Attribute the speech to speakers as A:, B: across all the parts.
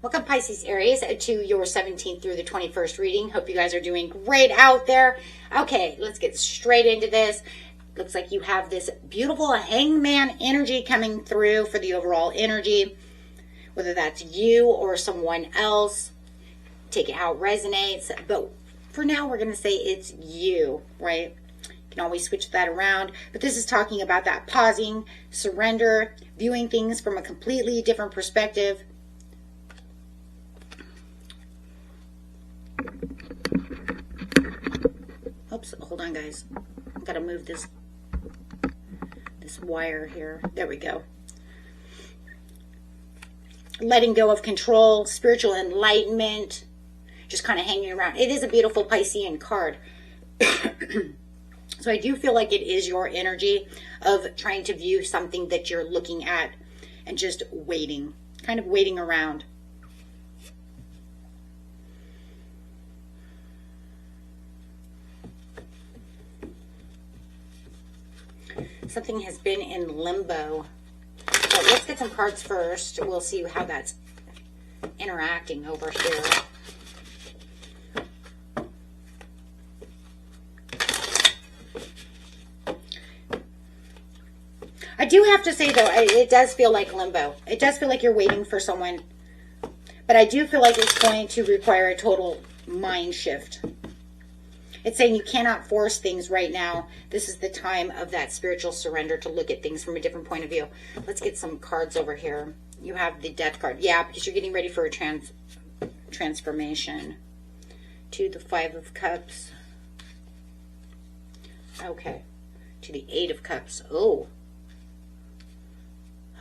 A: Welcome, Pisces, Aries, to your 17th through the 21st reading. Hope you guys are doing great out there. Okay, let's get straight into this. Looks like you have this beautiful hangman energy coming through for the overall energy, whether that's you or someone else. Take it how it resonates. But for now, we're going to say it's you, right? You can always switch that around. But this is talking about that pausing, surrender, viewing things from a completely different perspective. Oops, hold on, guys. I've got to move this wire here. There we go. Letting go of control, spiritual enlightenment, just kind of hanging around. It is a beautiful Piscean card. So I do feel like it is your energy of trying to view something that you're looking at and just waiting, kind of waiting around. Something has been in limbo. So let's get some cards first. We'll see how that's interacting over here. I do have to say, though, it does feel like limbo. It does feel like you're waiting for someone. But I do feel like it's going to require a total mind shift. It's saying you cannot force things right now. This is the time of that spiritual surrender to look at things from a different point of view. Let's get some cards over here. You have the Death card. Yeah, because you're getting ready for a transformation. To the Five of Cups. Okay. To the Eight of Cups. Oh.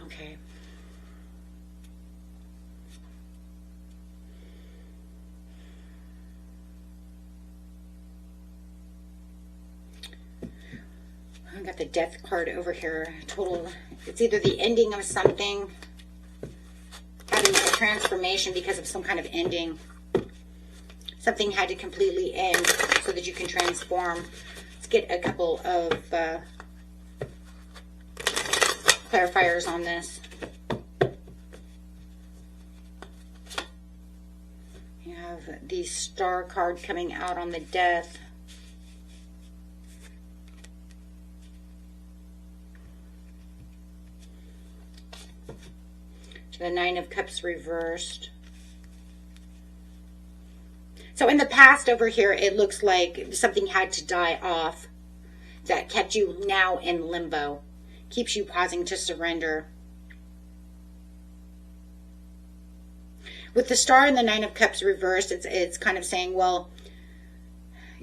A: Okay. I got the Death card over here. Total, it's either the ending of something, having a transformation because of some kind of ending. Something had to completely end so that you can transform. Let's get a couple of clarifiers on this. You have the Star card coming out on the Death. The Nine of Cups reversed. So in the past over here, it looks like something had to die off that kept you now in limbo. Keeps you pausing to surrender. With the Star and the Nine of Cups reversed, it's kind of saying, well,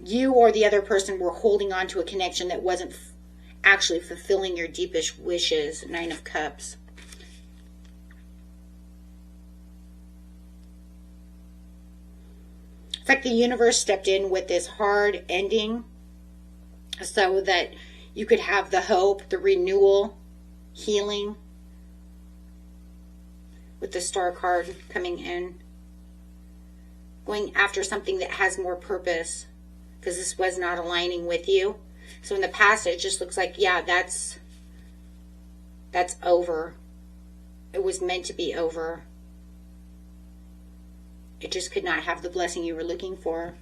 A: you or the other person were holding on to a connection that wasn't actually fulfilling your deepest wishes. Nine of Cups. It's like the universe stepped in with this hard ending so that you could have the hope, the renewal, healing. With the Star card coming in. Going after something that has more purpose because this was not aligning with you. So in the past, it just looks like, yeah, that's over. It was meant to be over. It just could not have the blessing you were looking for.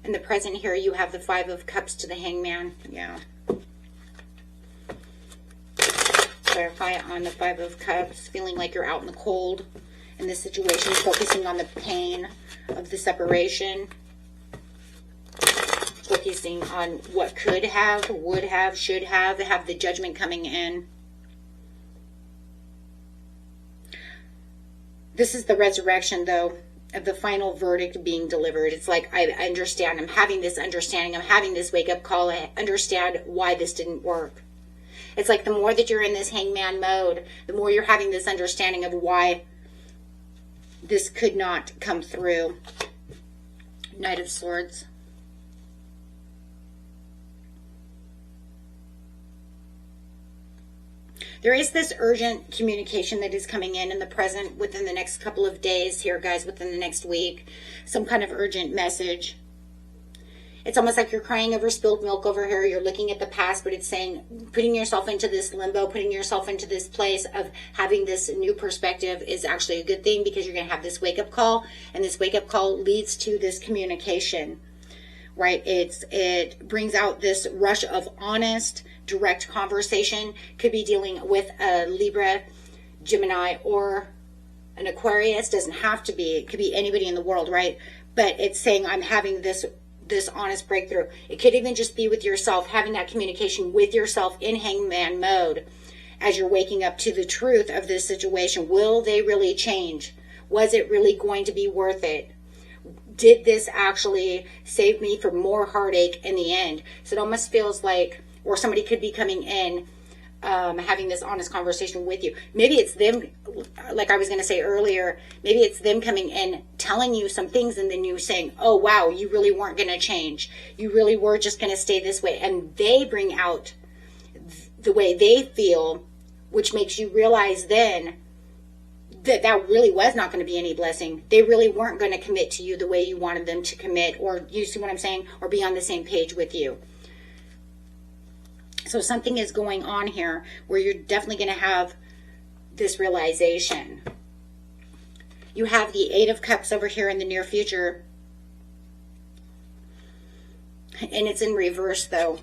A: In the present here, you have the Five of Cups to the Hangman. Yeah. Clarify on the Five of Cups. Feeling like you're out in the cold in this situation. Focusing on the pain of the separation. Focusing on what could have, would have, should have. Have the Judgment coming in. This is the resurrection, though, of the final verdict being delivered. It's like, I understand. I'm having this understanding. I'm having this wake-up call. I understand why this didn't work. It's like the more that you're in this hangman mode, the more you're having this understanding of why this could not come through. Knight of Swords. There is this urgent communication that is coming in the present within the next couple of days here, guys, within the next week. Some kind of urgent message. It's almost like you're crying over spilled milk over here. You're looking at the past, but it's saying putting yourself into this limbo, putting yourself into this place of having this new perspective is actually a good thing, because you're going to have this wake-up call, and this wake-up call leads to this communication, right? It brings out this rush of honest, direct conversation. Could be dealing with a Libra, Gemini, or an Aquarius. Doesn't have to be. It could be anybody in the world, right? But it's saying I'm having this honest breakthrough. It could even just be with yourself, having that communication with yourself in hangman mode as you're waking up to the truth of this situation. Will they really change? Was it really going to be worth it? Did this actually save me from more heartache in the end? So it almost feels like, or somebody could be coming in having this honest conversation with you. Maybe it's them, like I was going to say earlier, maybe it's them coming in telling you some things, and then you saying, oh wow, you really weren't going to change. You really were just going to stay this way. And they bring out the way they feel, which makes you realize then that really was not going to be any blessing. They really weren't going to commit to you the way you wanted them to commit, or you see what I'm saying, or be on the same page with you. So something is going on here where you're definitely going to have this realization. You have the Eight of Cups over here in the near future. And it's in reverse though.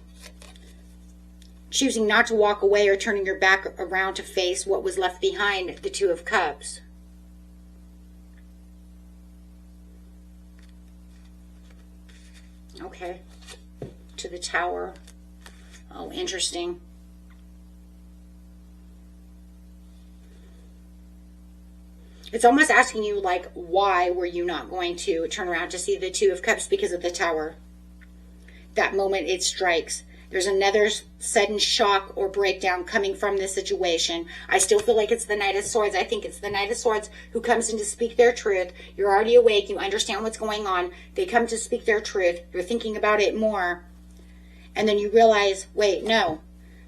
A: Choosing not to walk away or turning your back around to face what was left behind, the Two of Cups. Okay. To the Tower. Oh, interesting. It's almost asking you, like, why were you not going to turn around to see the Two of Cups? Because of the Tower. That moment it strikes. There's another sudden shock or breakdown coming from this situation. I still feel like it's the Knight of Swords. I think it's the Knight of Swords who comes in to speak their truth. You're already awake. You understand what's going on. They come to speak their truth. You're thinking about it more. And then you realize, wait, no.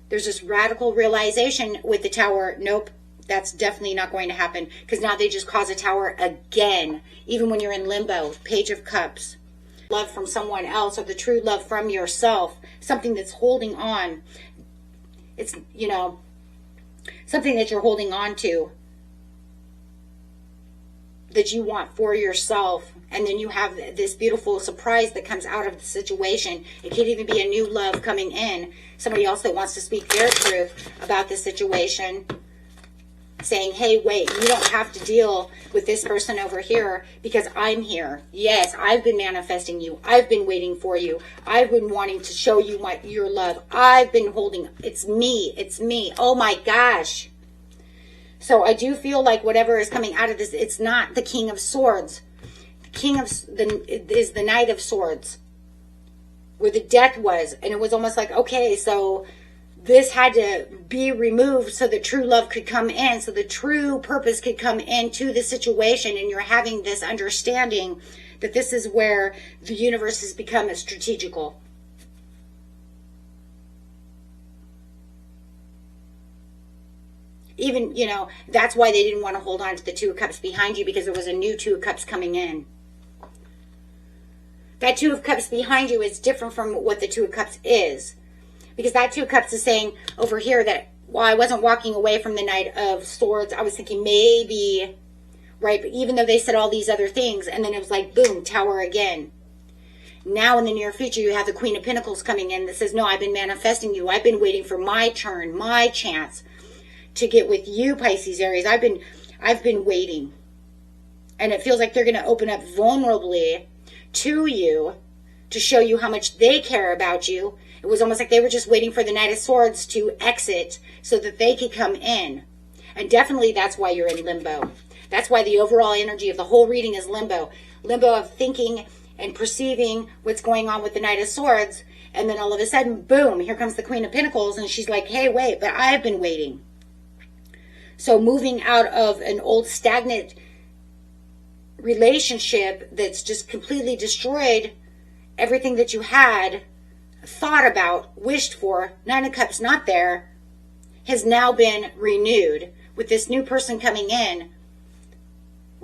A: There's this radical realization with the Tower. Nope, that's definitely not going to happen. Because now they just cause a Tower again. Even when you're in limbo. Page of Cups. Love from someone else, or the true love from yourself. Something that's holding on. It's, you know, something that you're holding on to. That you want for yourself. And then you have this beautiful surprise that comes out of the situation. It could even be a new love coming in. Somebody else that wants to speak their truth about the situation. Saying, hey, wait, you don't have to deal with this person over here because I'm here. Yes, I've been manifesting you. I've been waiting for you. I've been wanting to show you your love. I've been holding. It's me. It's me. Oh my gosh. So I do feel like whatever is coming out of this, it's not the King of Swords. King of is the Knight of Swords, where the Death was, and it was almost like, okay, so this had to be removed so the true love could come in, so the true purpose could come into the situation, and you're having this understanding that this is where the universe has become strategical. Even, you know, that's why they didn't want to hold on to the Two of Cups behind you, because there was a new Two of Cups coming in. That Two of Cups behind you is different from what the Two of Cups is. Because that Two of Cups is saying over here that while I wasn't walking away from the Knight of Swords, I was thinking maybe, right? But even though they said all these other things, and then it was like, boom, Tower again. Now in the near future, you have the Queen of Pentacles coming in that says, no, I've been manifesting you. I've been waiting for my turn, my chance to get with you, Pisces, Aries. I've been waiting. And it feels like they're going to open up vulnerably to you to show you how much they care about you. It was almost like they were just waiting for the Knight of Swords to exit so that they could come in. And definitely that's why you're in limbo. That's why the overall energy of the whole reading is limbo. Limbo of thinking and perceiving what's going on with the Knight of Swords. And then all of a sudden, boom, here comes the Queen of Pentacles. And she's like, hey, wait, but I've been waiting. So moving out of an old stagnant relationship that's just completely destroyed everything that you had thought about, wished for, Nine of Cups not there, has now been renewed with this new person coming in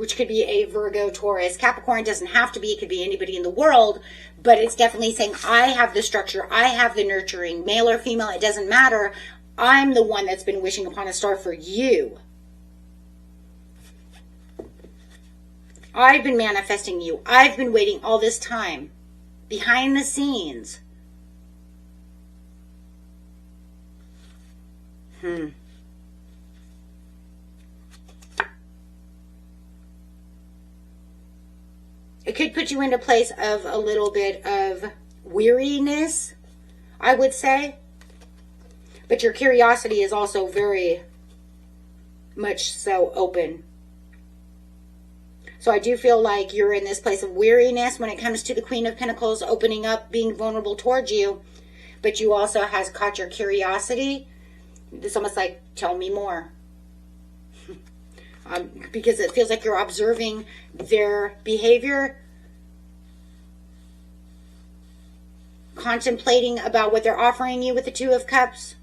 A: which could be a Virgo, Taurus, Capricorn. Doesn't have to be. It could be anybody in the world, but it's definitely saying, I have the structure, I have the nurturing, male or female, it doesn't matter. I'm the one that's been wishing upon a star for you. I've been manifesting you. I've been waiting all this time behind the scenes. It could put you into a place of a little bit of weariness, I would say. But your curiosity is also very much so open. So I do feel like you're in this place of weariness when it comes to the Queen of Pentacles opening up, being vulnerable towards you. But you also has caught your curiosity. It's almost like, tell me more. Because it feels like you're observing their behavior, contemplating about what they're offering you with the Two of Cups.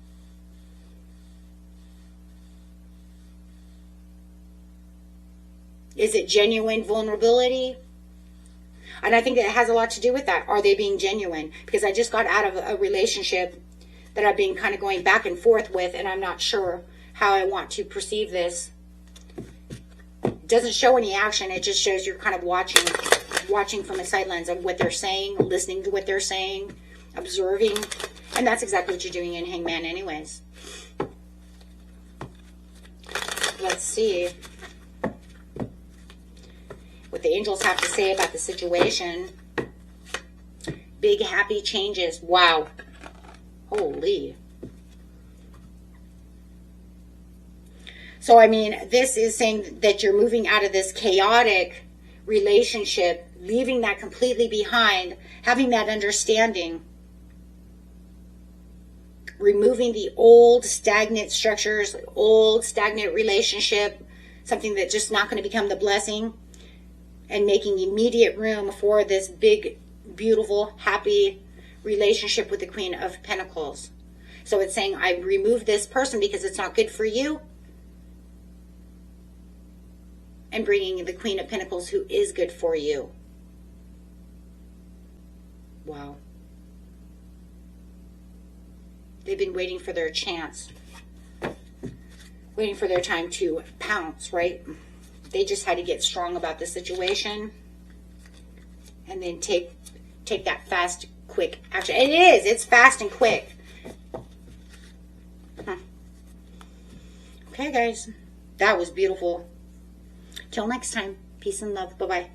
A: Is it genuine vulnerability? And I think it has a lot to do with that. Are they being genuine? Because I just got out of a relationship that I've been kind of going back and forth with, and I'm not sure how I want to perceive this. It doesn't show any action. It just shows you're kind of watching from a sidelines of what they're saying, listening to what they're saying, observing. And that's exactly what you're doing in Hangman anyways. Let's see what the angels have to say about the situation. Big happy changes. Wow. Holy. So, I mean, this is saying that you're moving out of this chaotic relationship, leaving that completely behind, having that understanding, removing the old stagnant structures, old stagnant relationship, something that's just not going to become the blessing, and making immediate room for this big, beautiful, happy relationship with the Queen of Pentacles. So it's saying, I remove this person because it's not good for you, and bringing the Queen of Pentacles who is good for you. Wow. They've been waiting for their chance, waiting for their time to pounce, right? They just had to get strong about the situation and then take that fast, quick action. And it's fast and quick. Okay, guys, that was beautiful. Till next time, peace and love. Bye-bye.